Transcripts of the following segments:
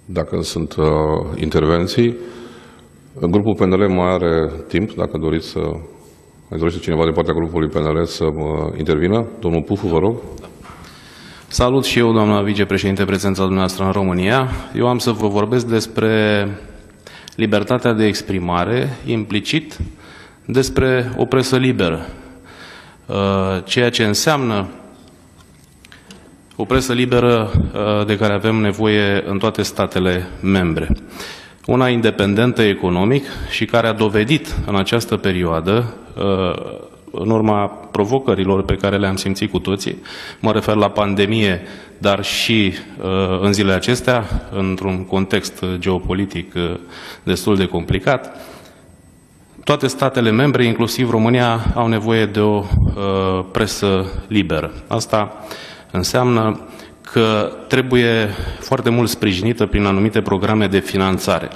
Dacă sunt intervenții, grupul PNL mai are timp, dacă doriți să... Mai dorește cineva de partea grupului PNL să intervină? Domnul Pufu, vă rog. Salut și eu, doamna vicepreședinte, prezența dumneavoastră în România. Eu am să vă vorbesc despre libertatea de exprimare, implicit despre o presă liberă, ceea ce înseamnă o presă liberă de care avem nevoie în toate statele membre. Una independentă economic și care a dovedit în această perioadă, în urma provocărilor pe care le-am simțit cu toții, mă refer la pandemie, dar și în zilele acestea, într-un context geopolitic destul de complicat, toate statele membre, inclusiv România, au nevoie de o presă liberă. Asta înseamnă că trebuie foarte mult sprijinită prin anumite programe de finanțare.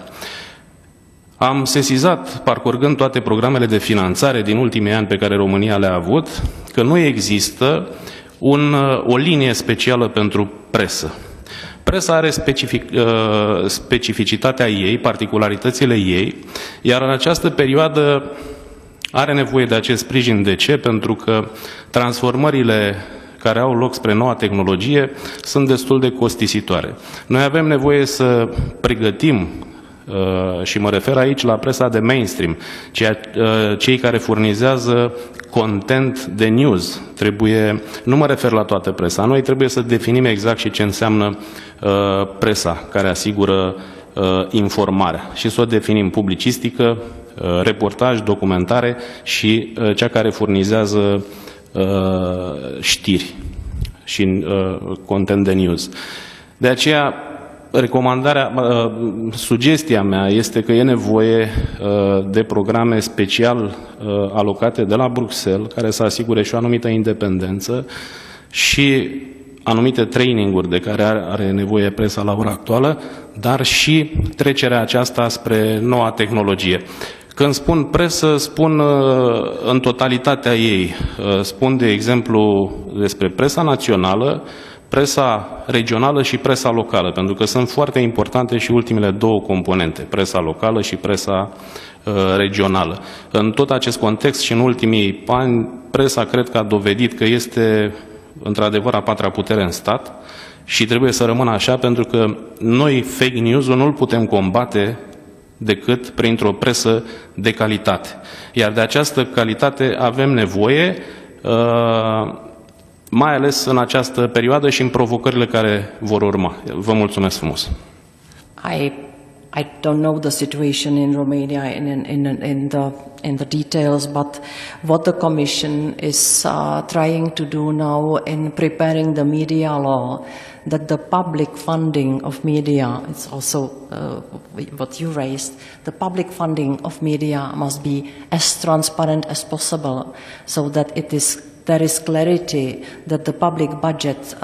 Am sesizat, parcurgând toate programele de finanțare din ultimii ani pe care România le-a avut, că nu există o linie specială pentru presă. Presa are specificitatea ei, particularitățile ei, iar în această perioadă are nevoie de acest sprijin. De ce? Pentru că transformările care au loc spre noua tehnologie sunt destul de costisitoare. Noi avem nevoie să pregătim, și mă refer aici la presa de mainstream, cei care furnizează content de news. Nu mă refer la toată presa. Noi trebuie să definim exact și ce înseamnă presa care asigură informarea și să o definim: publicistică, reportaj, documentare și cea care furnizează știri și content de news. De aceea, sugestia mea este că e nevoie de programe special alocate de la Bruxelles, care să asigure și o anumită independență și anumite traininguri de care are nevoie presa la ora actuală, dar și trecerea aceasta spre noua tehnologie. Când spun presă, spun în totalitatea ei. Spun, de exemplu, despre presa națională, presa regională și presa locală, pentru că sunt foarte importante și ultimele două componente, presa locală și presa regională. În tot acest context și în ultimii ani, presa cred că a dovedit că este într-adevăr a patra putere în stat și trebuie să rămână așa, pentru că noi fake news-ul nu-l putem combate decât printr-o presă de calitate. Iar de această calitate avem nevoie, mai ales în această perioadă și în provocările care vor urma. Vă mulțumesc frumos. I don't know the situation in Romania in the details, but what the Commission is trying to do now in preparing the media law, that the public funding of media, it's also what you raised, the public funding of media must be as transparent as possible, so that there is clarity that the public budget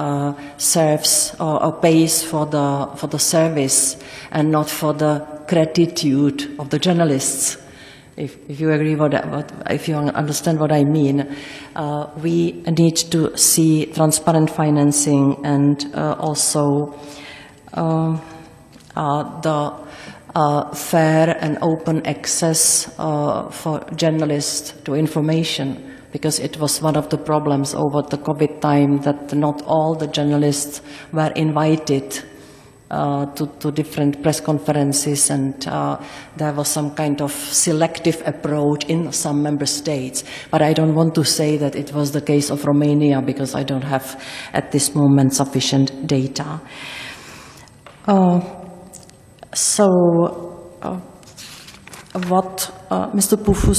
serves or pays for the service and not for the gratitude of the journalists. If you agree if you understand what I mean, we need to see transparent financing and also the fair and open access for journalists to information, because it was one of the problems over the COVID time that not all the journalists were invited to different press conferences, and there was some kind of selective approach in some member states. But I don't want to say that it was the case of Romania, because I don't have at this moment sufficient data. What Mr. Pufu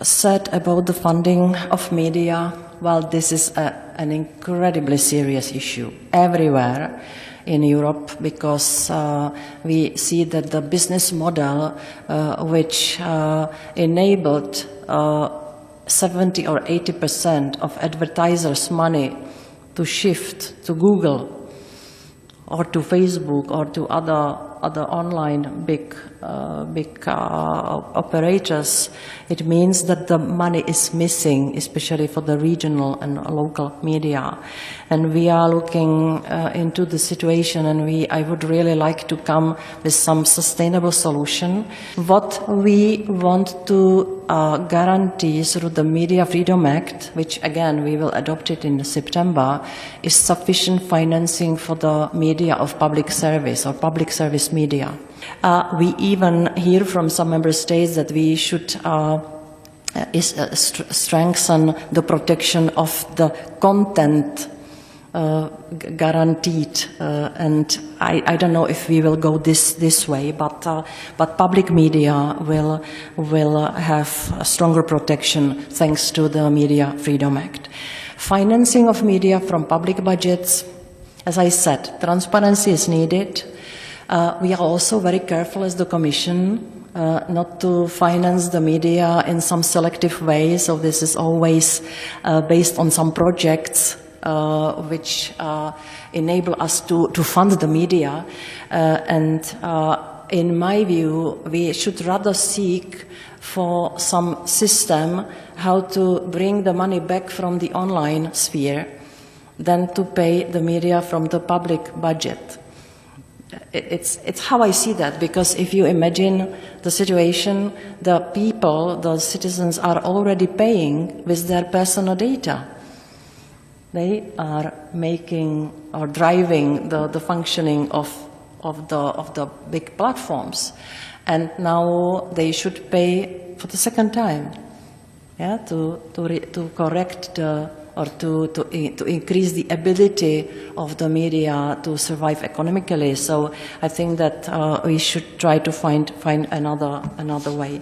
said about the funding of media, well, this is an incredibly serious issue everywhere in Europe, because we see that the business model which enabled 70 or 80% of advertisers' money to shift to Google or to Facebook or to other other online big operators, it means that the money is missing, especially for the regional and local media. And we are looking into the situation, and I would really like to come with some sustainable solution. What we want to guarantee through the Media Freedom Act, which again we will adopt it in September, is sufficient financing for the media of public service or public service media. We even hear from some member states that we should strengthen the protection of the content guaranteed, and I don't know if we will go this way, but public media will have a stronger protection thanks to the Media Freedom Act. Financing of media from public budgets, as I said, transparency is needed. We are also very careful as the Commission not to finance the media in some selective way, so this is always based on some projects which enable us to fund the media, and in my view we should rather seek for some system how to bring the money back from the online sphere than to pay the media from the public budget. It's how I see that, because if you imagine the situation, the people, the citizens are already paying with their personal data. They are making or driving the functioning of the big platforms, and now they should pay for the second time, yeah, to correct or to increase the ability of the media to survive economically. So I think that we should try to find another way.